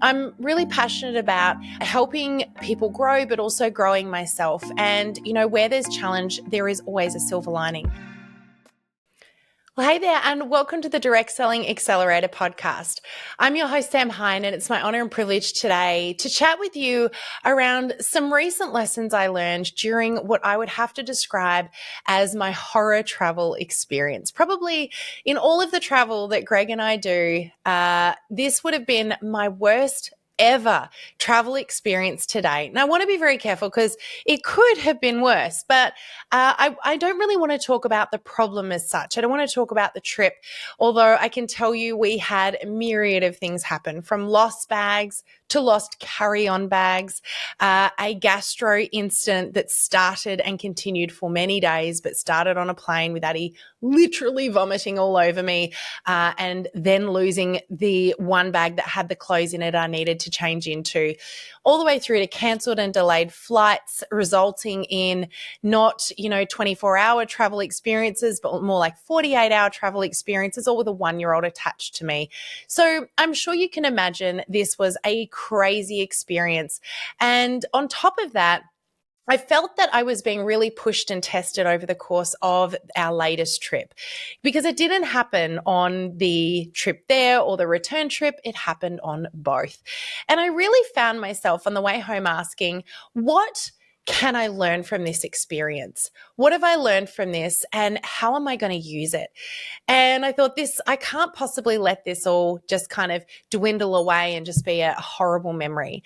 I'm really passionate about helping people grow, but also growing myself. And, where there's challenge, there is always a silver lining. Well, hey there, and welcome to the Direct Selling Accelerator podcast. I'm your host, Sam Hine, and it's my honor and privilege today to chat with you around some recent lessons I learned during what I would have to describe as my horror travel experience. Probably in all of the travel that Greg and I do, this would have been my worst ever travel experience to date. And I want to be very careful because it could have been worse, but I don't really want to talk about the problem as such. I don't want to talk about the trip, although I can tell you we had a myriad of things happen, from lost bags to lost carry-on bags, a gastro incident that started and continued for many days, but started on a plane with Addie literally vomiting all over me, and then losing the one bag that had the clothes in it I needed to change into, all the way through to cancelled and delayed flights, resulting in not 24-hour travel experiences, but more like 48-hour travel experiences, all with a 1-year-old attached to me. So I'm sure you can imagine this was a crazy experience. And on top of that, I felt that I was being really pushed and tested over the course of our latest trip, because it didn't happen on the trip there or the return trip. It happened on both. And I really found myself on the way home asking, what can I learn from this experience? What have I learned from this, and how am I going to use it? And I thought, I can't possibly let this all just kind of dwindle away and just be a horrible memory.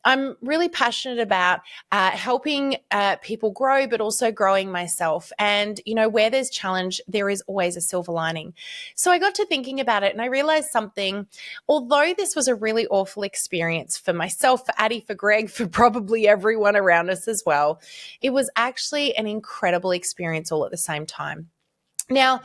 I'm really passionate about helping people grow, but also growing myself. And, where there's challenge, there is always a silver lining. So I got to thinking about it, and I realized something. Although this was a really awful experience for myself, for Addie, for Greg, for probably everyone around us as well, it was actually an incredible experience all at the same time. Now,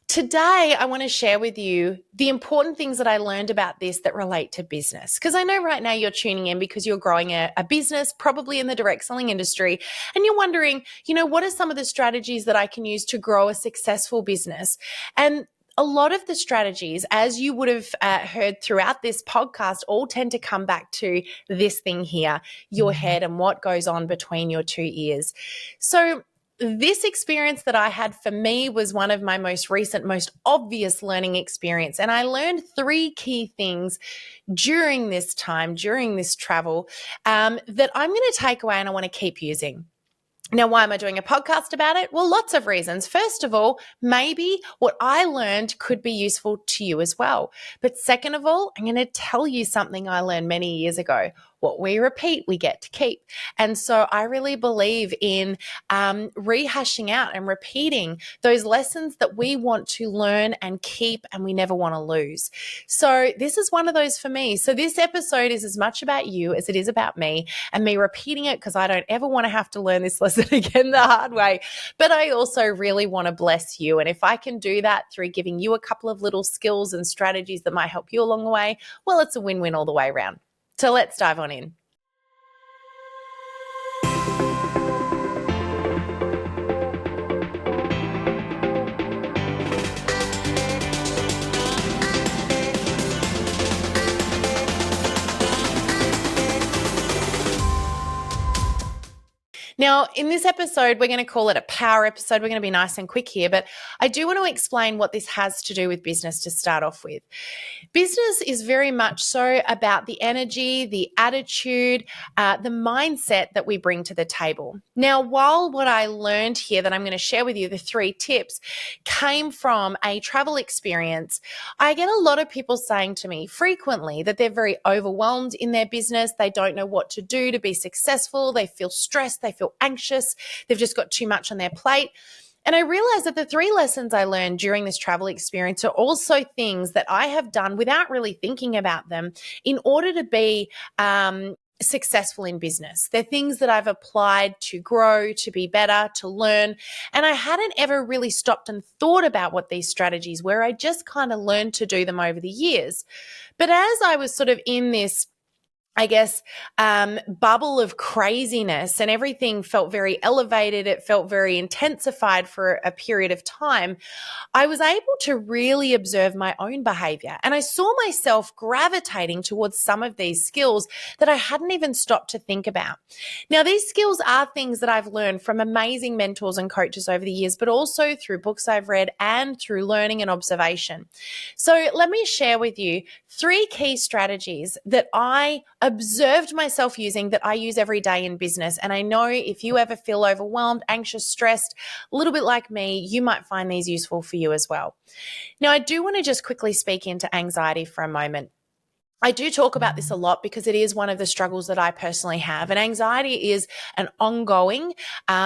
today, I want to share with you the important things that I learned about this that relate to business. Because I know right now you're tuning in because you're growing a business, probably in the direct selling industry, and you're wondering, what are some of the strategies that I can use to grow a successful business? And a lot of the strategies, as you would have heard throughout this podcast, all tend to come back to this thing here, your head and what goes on between your two ears. So this experience that I had, for me, was one of my most recent, most obvious learning experience. And I learned 3 key things during this time, during this travel, that I'm going to take away and I want to keep using. Now, why am I doing a podcast about it? Well, lots of reasons. First of all, maybe what I learned could be useful to you as well. But second of all, I'm going to tell you something I learned many years ago. What we repeat, we get to keep. And so I really believe in rehashing out and repeating those lessons that we want to learn and keep and we never want to lose. So this is one of those for me. So this episode is as much about you as it is about me, and me repeating it because I don't ever want to have to learn this lesson again the hard way. But I also really want to bless you. And if I can do that through giving you a couple of little skills and strategies that might help you along the way, well, it's a win-win all the way around. So let's dive on in. Now, in this episode, we're going to call it a power episode. We're going to be nice and quick here, but I do want to explain what this has to do with business to start off with. Business is very much so about the energy, the attitude, the mindset that we bring to the table. Now, while what I learned here that I'm going to share with you, the 3 tips, came from a travel experience, I get a lot of people saying to me frequently that they're very overwhelmed in their business. They don't know what to do to be successful. They feel stressed. They feel anxious. They've just got too much on their plate. And I realized that the 3 lessons I learned during this travel experience are also things that I have done without really thinking about them in order to be successful in business. They're things that I've applied to grow, to be better, to learn. And I hadn't ever really stopped and thought about what these strategies were. I just kind of learned to do them over the years. But as I was sort of in this I guess, bubble of craziness, and everything felt very elevated. It felt very intensified for a period of time. I was able to really observe my own behavior, and I saw myself gravitating towards some of these skills that I hadn't even stopped to think about. Now, these skills are things that I've learned from amazing mentors and coaches over the years, but also through books I've read and through learning and observation. So let me share with you 3 key strategies that I observed myself using that I use every day in business. And I know if you ever feel overwhelmed, anxious, stressed, a little bit like me, you might find these useful for you as well. Now, I do want to just quickly speak into anxiety for a moment. I do talk about this a lot because it is one of the struggles that I personally have. And anxiety is an ongoing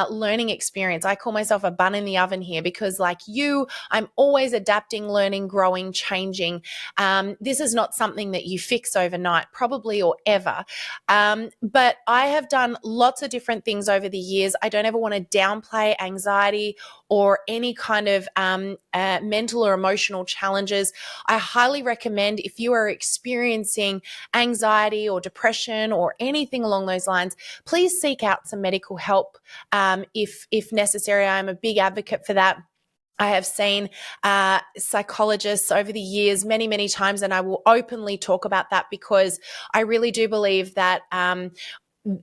learning experience. I call myself a bun in the oven here because, like you, I'm always adapting, learning, growing, changing. This is not something that you fix overnight, probably or ever. But I have done lots of different things over the years. I don't ever want to downplay anxiety or any kind of mental or emotional challenges. I highly recommend, if you are experiencing anxiety or depression or anything along those lines, please seek out some medical help if necessary. I'm a big advocate for that. I have seen psychologists over the years many, many times, and I will openly talk about that because I really do believe that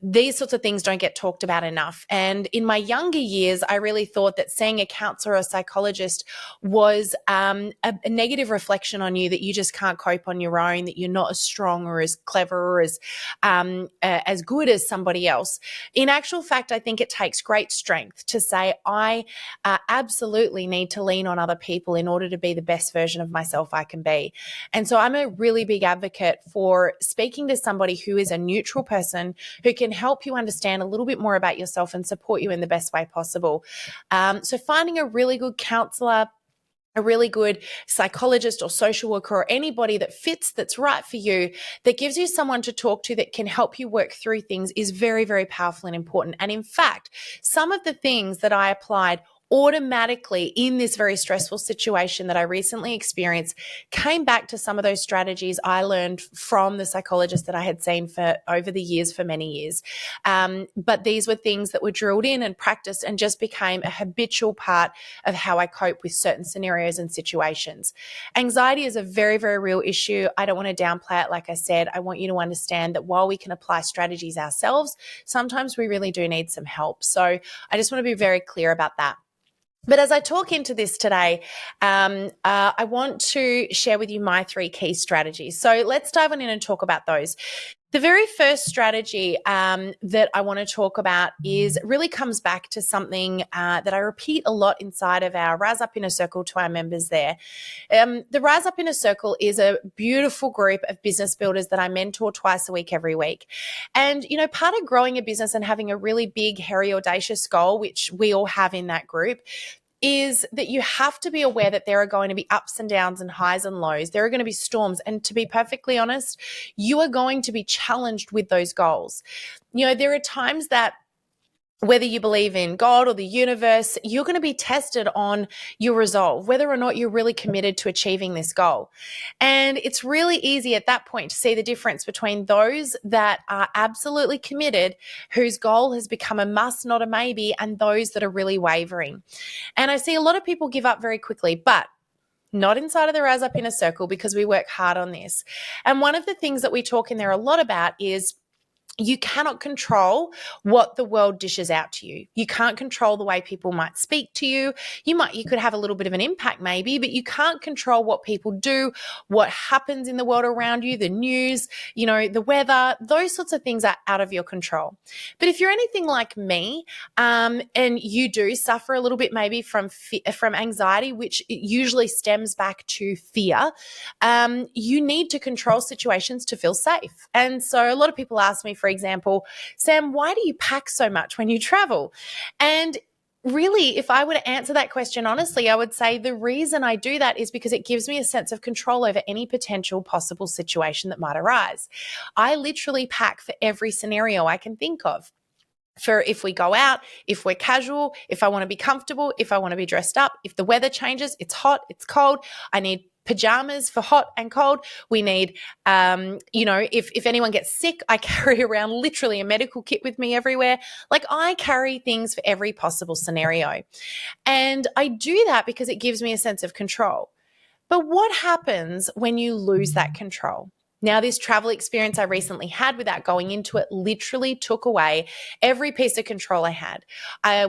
these sorts of things don't get talked about enough. And in my younger years, I really thought that seeing a counselor or a psychologist was a negative reflection on you, that you just can't cope on your own, that you're not as strong or as clever or as good as somebody else. In actual fact, I think it takes great strength to say, I absolutely need to lean on other people in order to be the best version of myself I can be. And so I'm a really big advocate for speaking to somebody who is a neutral person who can help you understand a little bit more about yourself and support you in the best way possible. So finding a really good counselor, a really good psychologist or social worker, or anybody that fits, that's right for you, that gives you someone to talk to that can help you work through things, is very, very powerful and important. And in fact, some of the things that I applied automatically in this very stressful situation that I recently experienced came back to some of those strategies I learned from the psychologist that I had seen for over the years, for many years. But these were things that were drilled in and practiced and just became a habitual part of how I cope with certain scenarios and situations. Anxiety is a very, very real issue. I don't want to downplay it. Like I said, I want you to understand that while we can apply strategies ourselves, sometimes we really do need some help. So I just want to be very clear about that. But as I talk into this today, I want to share with you my 3 key strategies. So let's dive on in and talk about those. The very first strategy that I want to talk about really comes back to something that I repeat a lot inside of our Rise Up Inner Circle to our members there. The Rise Up Inner Circle is a beautiful group of business builders that I mentor twice a week, every week. And, you know, part of growing a business and having a really big, hairy, audacious goal, which we all have in that group, is that you have to be aware that there are going to be ups and downs and highs and lows. There are going to be storms. And to be perfectly honest, you are going to be challenged with those goals. You know, there are times that whether you believe in God or the universe, you're going to be tested on your resolve, whether or not you're really committed to achieving this goal. And it's really easy at that point to see the difference between those that are absolutely committed, whose goal has become a must, not a maybe, and those that are really wavering. And I see a lot of people give up very quickly, but not inside of the Rise Up Inner Circle, because we work hard on this. And one of the things that we talk in there a lot about is you cannot control what the world dishes out to you. You can't control the way people might speak to you. You could have a little bit of an impact maybe, but you can't control what people do, what happens in the world around you, the news, you know, the weather. Those sorts of things are out of your control. But if you're anything like me, and you do suffer a little bit maybe from anxiety, which usually stems back to fear, you need to control situations to feel safe. And so a lot of people ask me, for example, Sam, why do you pack so much when you travel? And really, if I were to answer that question honestly, I would say the reason I do that is because it gives me a sense of control over any potential possible situation that might arise. I literally pack for every scenario I can think of. For if we go out, if we're casual, if I want to be comfortable, if I want to be dressed up, if the weather changes, it's hot, it's cold, I need pajamas for hot and cold. We need, if anyone gets sick, I carry around literally a medical kit with me everywhere. Like I carry things for every possible scenario. And I do that because it gives me a sense of control. But what happens when you lose that control? Now, this travel experience I recently had, without going into it, literally took away every piece of control I had.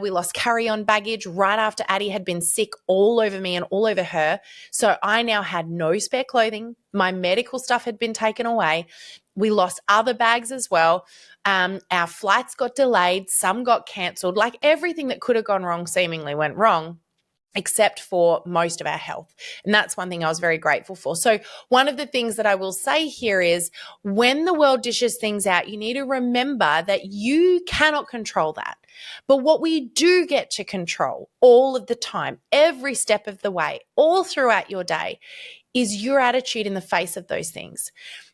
We lost carry-on baggage right after Addie had been sick all over me and all over her. So I now had no spare clothing. My medical stuff had been taken away. We lost other bags as well. Our flights got delayed. Some got cancelled. Like everything that could have gone wrong seemingly went wrong, except for most of our health. And that's one thing I was very grateful for. So one of the things that I will say here is when the world dishes things out, you need to remember that you cannot control that. But what we do get to control all of the time, every step of the way, all throughout your day, is your attitude in the face of those things.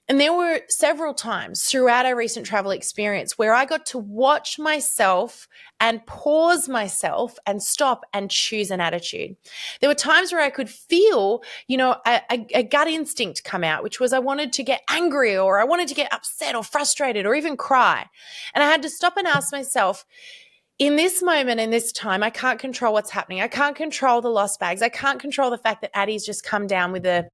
And there were several times throughout our recent travel experience where I got to watch myself and pause myself and stop and choose an attitude. There were times where I could feel, a gut instinct come out, which was I wanted to get angry or I wanted to get upset or frustrated or even cry. And I had to stop and ask myself, in this moment, in this time, I can't control what's happening. I can't control the lost bags. I can't control the fact that Addie's just come down with a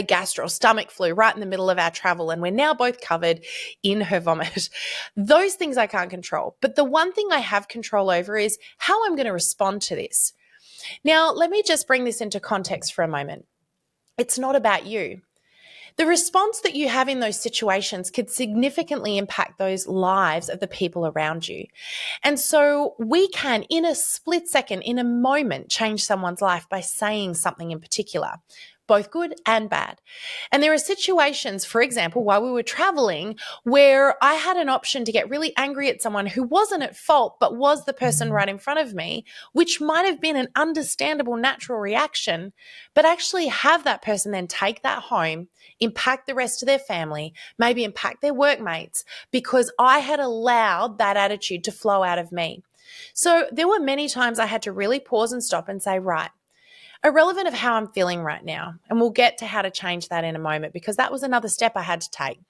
gastro stomach flu right in the middle of our travel, and we're now both covered in her vomit. Those things I can't control. But the one thing I have control over is how I'm going to respond to this. Now, let me just bring this into context for a moment. It's not about you. The response that you have in those situations could significantly impact those lives of the people around you. And so we can, in a split second, in a moment, change someone's life by saying something in particular, both good and bad. And there are situations, for example, while we were traveling, where I had an option to get really angry at someone who wasn't at fault, but was the person right in front of me, which might have been an understandable, natural reaction, but actually have that person then take that home, impact the rest of their family, maybe impact their workmates, because I had allowed that attitude to flow out of me. So there were many times I had to really pause and stop and say, right, irrelevant of how I'm feeling right now, and we'll get to how to change that in a moment because that was another step I had to take.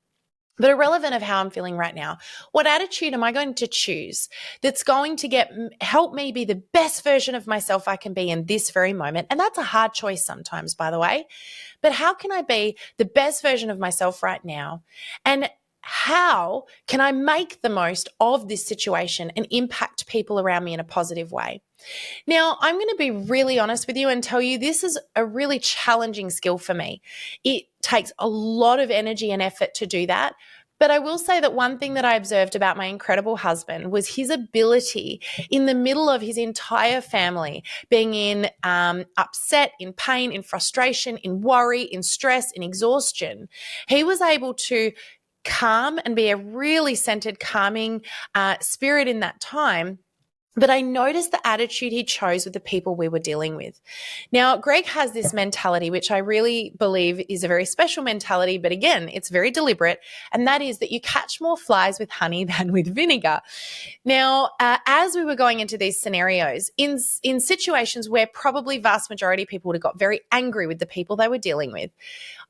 But irrelevant of how I'm feeling right now, what attitude am I going to choose that's going to help me be the best version of myself I can be in this very moment? And that's a hard choice sometimes, by the way. But how can I be the best version of myself right now? And how can I make the most of this situation and impact people around me in a positive way? Now, I'm going to be really honest with you and tell you this is a really challenging skill for me. It takes a lot of energy and effort to do that. But I will say that one thing that I observed about my incredible husband was his ability in the middle of his entire family being in upset, in pain, in frustration, in worry, in stress, in exhaustion. He was able to calm and be a really centered, calming spirit in that time. But I noticed the attitude he chose with the people we were dealing with. Now, Greg has this mentality, which I really believe is a very special mentality, but again, it's very deliberate, and that is that you catch more flies with honey than with vinegar. Now, as we were going into these scenarios, in situations where probably vast majority of people would have got very angry with the people they were dealing with,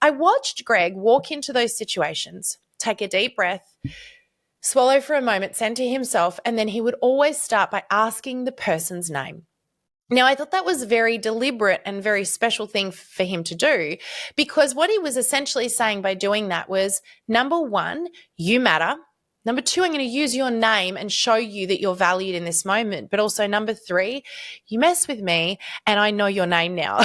I watched Greg walk into those situations, take a deep breath, swallow for a moment, center himself, and then he would always start by asking the person's name. Now, I thought that was a very deliberate and very special thing for him to do, because what he was essentially saying by doing that was, number one, you matter. Number two, I'm going to use your name and show you that you're valued in this moment. But also number three, you mess with me and I know your name now.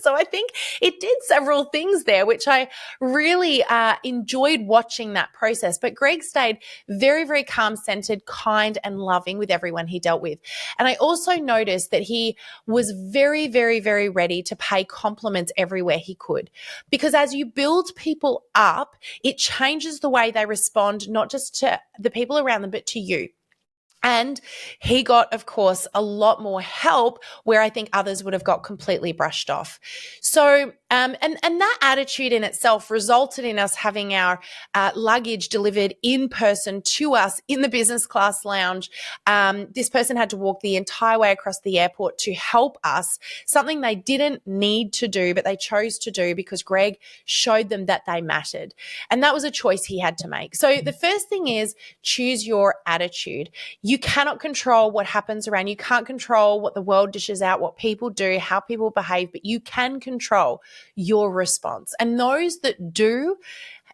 So I think it did several things there, which I really enjoyed watching that process. But Greg stayed very, very calm, centered, kind, and loving with everyone he dealt with. And I also noticed that he was very, very, very ready to pay compliments everywhere he could. Because as you build people up, it changes the way they respond, not just to the people around them, but to you. And he got, of course, a lot more help where I think others would have got completely brushed off. So And that attitude in itself resulted in us having our luggage delivered in person to us in the business class lounge. This person had to walk the entire way across the airport to help us, something they didn't need to do, but they chose to do because Greg showed them that they mattered. And that was a choice he had to make. So the first thing is choose your attitude. You cannot control what happens around. You can't control what the world dishes out, what people do, how people behave, but you can control your response. And those that do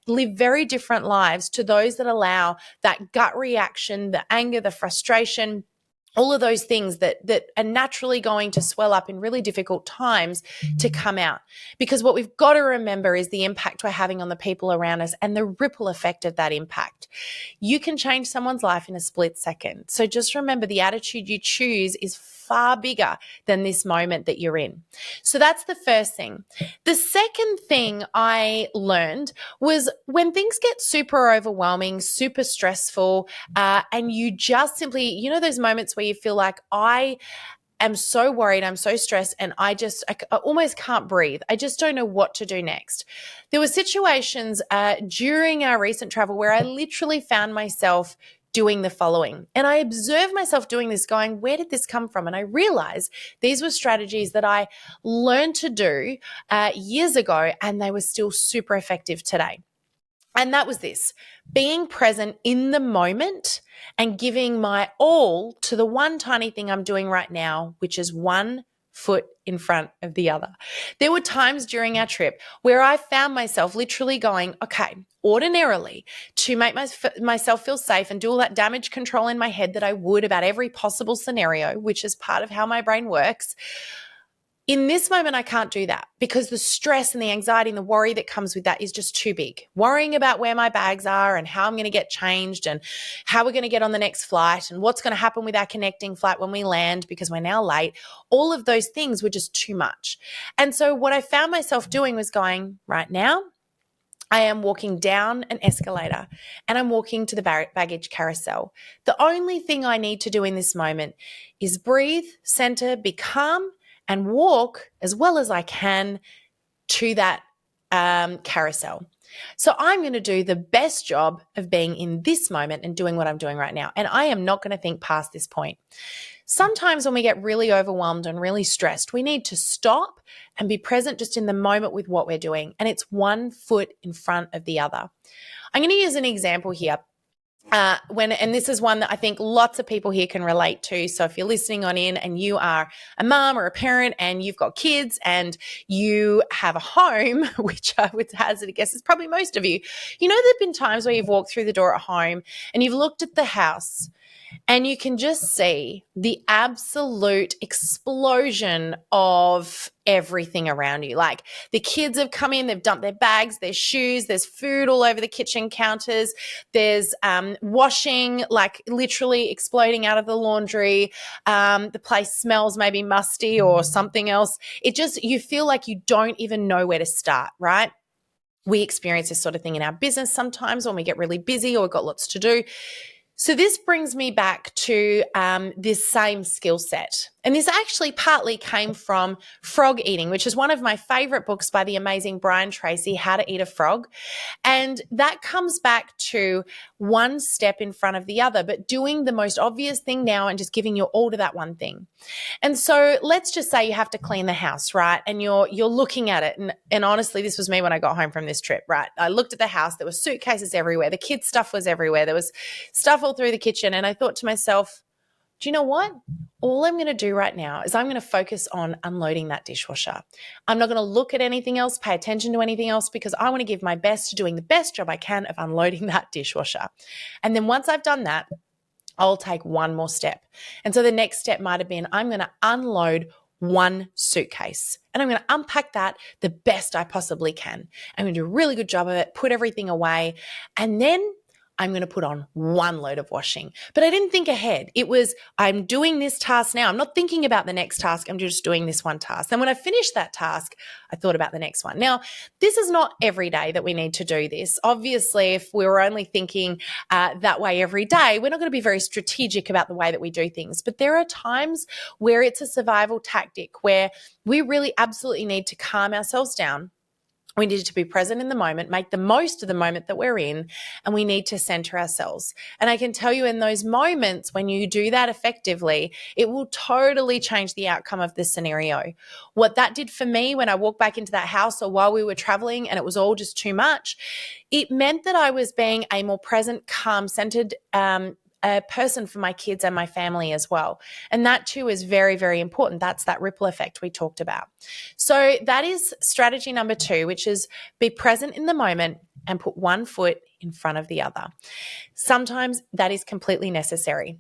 live very different lives to those that allow that gut reaction, the anger, the frustration, all of those things that are naturally going to swell up in really difficult times to come out. Because what we've got to remember is the impact we're having on the people around us and the ripple effect of that impact. You can change someone's life in a split second. So just remember, the attitude you choose is far bigger than this moment that you're in. So that's the first thing. The second thing I learned was when things get super overwhelming, super stressful, and you just simply, those moments where you feel like, I am so worried, I'm so stressed, and I almost can't breathe. I just don't know what to do next. There were situations during our recent travel where I literally found myself doing the following. And I observed myself doing this, going, where did this come from? And I realized these were strategies that I learned to do years ago, and they were still super effective today. And that was this: being present in the moment and giving my all to the one tiny thing I'm doing right now, which is one foot in front of the other. There were times during our trip where I found myself literally going, okay, ordinarily, to make myself feel safe and do all that damage control in my head that I would about every possible scenario, which is part of how my brain works. In this moment, I can't do that because the stress and the anxiety and the worry that comes with that is just too big. Worrying about where my bags are and how I'm going to get changed and how we're going to get on the next flight and what's going to happen with our connecting flight when we land because we're now late. All of those things were just too much. And so what I found myself doing was going, right now, I am walking down an escalator and I'm walking to the baggage carousel. The only thing I need to do in this moment is breathe, center, be calm, and walk as well as I can to that carousel. So I'm going to do the best job of being in this moment and doing what I'm doing right now. And I am not going to think past this point. Sometimes when we get really overwhelmed and really stressed, we need to stop and be present just in the moment with what we're doing. And it's one foot in front of the other. I'm going to use an example here. And this is one that I think lots of people here can relate to. So if you're listening on in and you are a mom or a parent and you've got kids and you have a home, which I would hazard a guess is probably most of you, there have been times where you've walked through the door at home and you've looked at the house and you can just see the absolute explosion of everything around you. Like the kids have come in, they've dumped their bags, their shoes, there's food all over the kitchen counters, there's washing like literally exploding out of the laundry. The place smells maybe musty or something else. You feel like you don't even know where to start, right? We experience this sort of thing in our business sometimes when we get really busy or we've got lots to do. So this brings me back to this same skill set. And this actually partly came from Frog Eating, which is one of my favorite books by the amazing Brian Tracy, How to Eat a Frog. And that comes back to one step in front of the other, but doing the most obvious thing now and just giving your all to that one thing. And so let's just say you have to clean the house, right? And you're looking at it. And honestly, this was me when I got home from this trip, right? I looked at the house. There were suitcases everywhere. The kids' stuff was everywhere. There was stuff all through the kitchen. And I thought to myself, do you know what? All I'm going to do right now is I'm going to focus on unloading that dishwasher. I'm not going to look at anything else, pay attention to anything else, because I want to give my best to doing the best job I can of unloading that dishwasher. And then once I've done that, I'll take one more step. And so the next step might have been, I'm going to unload one suitcase and I'm going to unpack that the best I possibly can. I'm going to do a really good job of it, put everything away. And then I'm going to put on one load of washing. But I didn't think ahead. It was, I'm doing this task now. I'm not thinking about the next task. I'm just doing this one task. Then when I finished that task, I thought about the next one. Now, this is not every day that we need to do this. Obviously, if we were only thinking that way every day, we're not going to be very strategic about the way that we do things. But there are times where it's a survival tactic where we really absolutely need to calm ourselves down. We need to be present in the moment, make the most of the moment that we're in, and we need to center ourselves. And I can tell you in those moments, when you do that effectively, it will totally change the outcome of this scenario. What that did for me when I walked back into that house or while we were traveling and it was all just too much, it meant that I was being a more present, calm, centered a person for my kids and my family as well. And that too is very, very important. That's that ripple effect we talked about. So that is strategy number 2, which is be present in the moment and put one foot in front of the other. Sometimes that is completely necessary.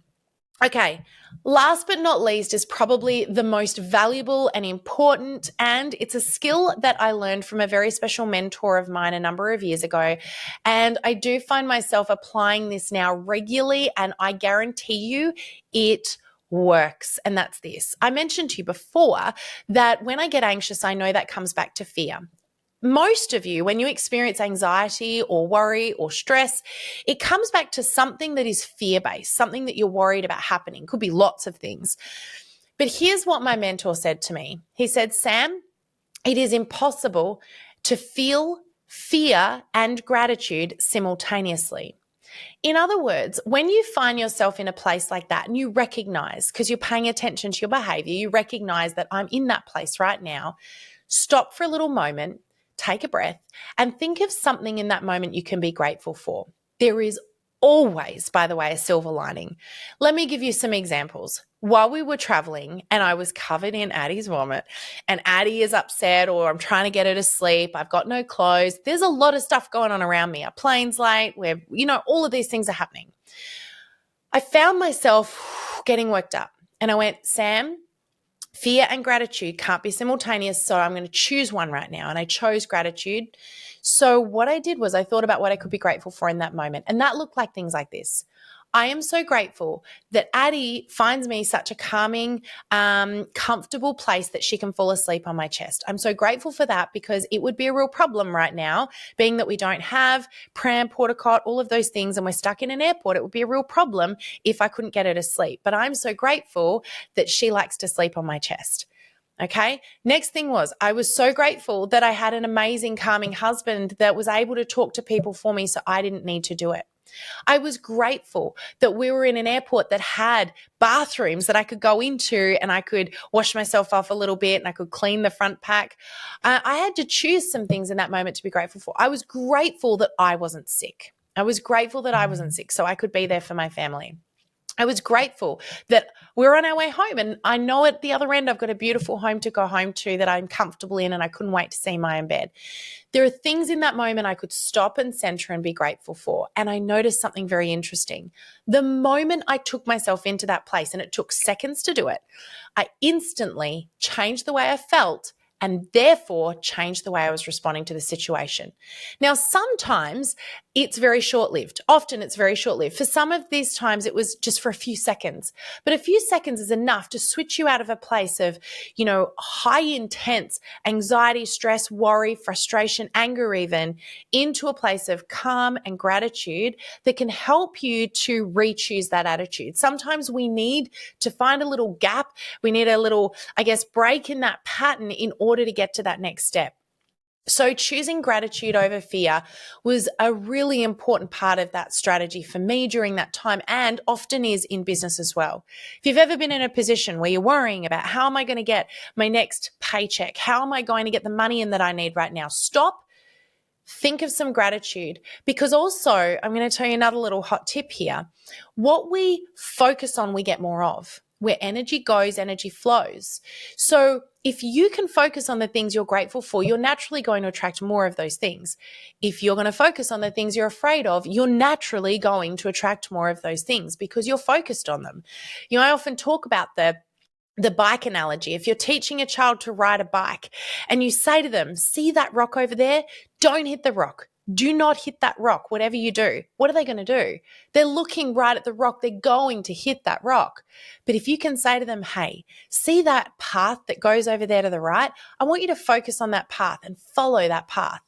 Okay, last but not least is probably the most valuable and important, and it's a skill that I learned from a very special mentor of mine a number of years ago. And I do find myself applying this now regularly, and I guarantee you it works. And that's this. I mentioned to you before that when I get anxious, I know that comes back to fear. Most of you, when you experience anxiety or worry or stress, it comes back to something that is fear-based, something that you're worried about happening. Could be lots of things. But here's what my mentor said to me. He said, Sam, it is impossible to feel fear and gratitude simultaneously. In other words, when you find yourself in a place like that and you recognize, because you're paying attention to your behavior, you recognize that I'm in that place right now, stop for a little moment, take a breath, and think of something in that moment you can be grateful for. There is always, by the way, a silver lining. Let me give you some examples. While we were traveling and I was covered in Addie's vomit and Addie is upset or I'm trying to get her to sleep, I've got no clothes, there's a lot of stuff going on around me. Our plane's late, all of these things are happening. I found myself getting worked up and I went, Sam, fear and gratitude can't be simultaneous, so I'm going to choose one right now. And I chose gratitude. So what I did was I thought about what I could be grateful for in that moment. And that looked like things like this. I am so grateful that Addie finds me such a calming, comfortable place that she can fall asleep on my chest. I'm so grateful for that because it would be a real problem right now, being that we don't have pram, porta cot, all of those things, and we're stuck in an airport. It would be a real problem if I couldn't get her to sleep. But I'm so grateful that she likes to sleep on my chest. Okay. Next thing was I was so grateful that I had an amazing, calming husband that was able to talk to people for me so I didn't need to do it. I was grateful that we were in an airport that had bathrooms that I could go into and I could wash myself off a little bit and I could clean the front pack. I had to choose some things in that moment to be grateful for. I was grateful that I wasn't sick. I was grateful that I wasn't sick so I could be there for my family. I was grateful that we're on our way home and I know at the other end I've got a beautiful home to go home to that I'm comfortable in and I couldn't wait to see my own bed. There are things in that moment I could stop and center and be grateful for. And I noticed something very interesting. The moment I took myself into that place, and it took seconds to do it, I instantly changed the way I felt and therefore changed the way I was responding to the situation. Now, sometimes it's very short-lived. Often it's very short-lived. For some of these times, it was just for a few seconds. But a few seconds is enough to switch you out of a place of, high intense anxiety, stress, worry, frustration, anger even, into a place of calm and gratitude that can help you to re-choose that attitude. Sometimes we need to find a little gap. We need a little, break in that pattern in order to get to that next step. So choosing gratitude over fear was a really important part of that strategy for me during that time and often is in business as well. If you've ever been in a position where you're worrying about how am I going to get my next paycheck? How am I going to get the money in that I need right now? Stop. Think of some gratitude because also I'm going to tell you another little hot tip here. What we focus on, we get more of. Where energy goes, energy flows. So if you can focus on the things you're grateful for, you're naturally going to attract more of those things. If you're going to focus on the things you're afraid of, you're naturally going to attract more of those things because you're focused on them. I often talk about the bike analogy. If you're teaching a child to ride a bike and you say to them, see that rock over there? Don't hit the rock. Do not hit that rock, whatever you do. What are they going to do? They're looking right at the rock. They're going to hit that rock. But if you can say to them, hey, see that path that goes over there to the right? I want you to focus on that path and follow that path.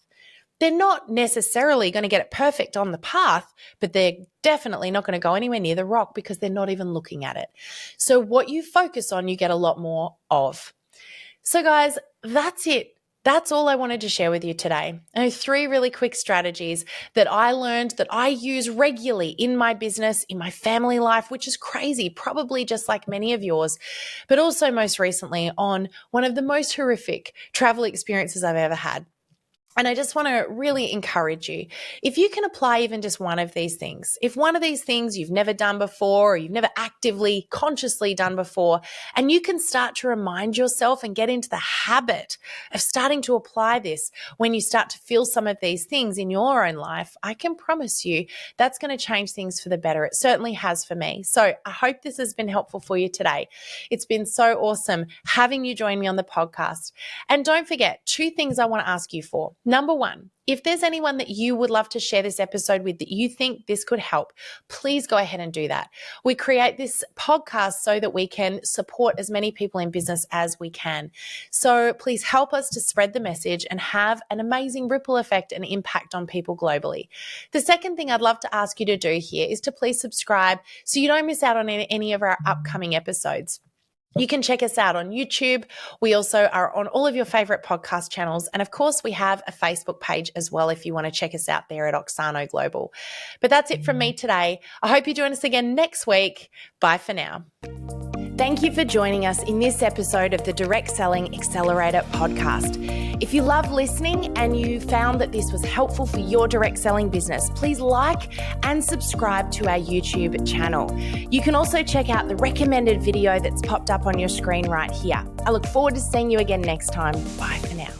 They're not necessarily going to get it perfect on the path, but they're definitely not going to go anywhere near the rock because they're not even looking at it. So what you focus on, you get a lot more of. So guys, that's it. That's all I wanted to share with you today. 3 really quick strategies that I learned that I use regularly in my business, in my family life, which is crazy, probably just like many of yours, but also most recently on one of the most horrific travel experiences I've ever had. And I just want to really encourage you, if you can apply even just one of these things, if one of these things you've never done before or you've never actively, consciously done before, and you can start to remind yourself and get into the habit of starting to apply this when you start to feel some of these things in your own life, I can promise you that's going to change things for the better. It certainly has for me. So I hope this has been helpful for you today. It's been so awesome having you join me on the podcast. And don't forget, 2 things I want to ask you for. Number 1, if there's anyone that you would love to share this episode with that you think this could help, please go ahead and do that. We create this podcast so that we can support as many people in business as we can. So please help us to spread the message and have an amazing ripple effect and impact on people globally. The second thing I'd love to ask you to do here is to please subscribe so you don't miss out on any of our upcoming episodes. You can check us out on YouTube. We also are on all of your favorite podcast channels. And of course, we have a Facebook page as well if you want to check us out there at Oksano Global. But that's it from me today. I hope you join us again next week. Bye for now. Thank you for joining us in this episode of the Direct Selling Accelerator podcast. If you love listening and you found that this was helpful for your direct selling business, please like and subscribe to our YouTube channel. You can also check out the recommended video that's popped up on your screen right here. I look forward to seeing you again next time. Bye for now.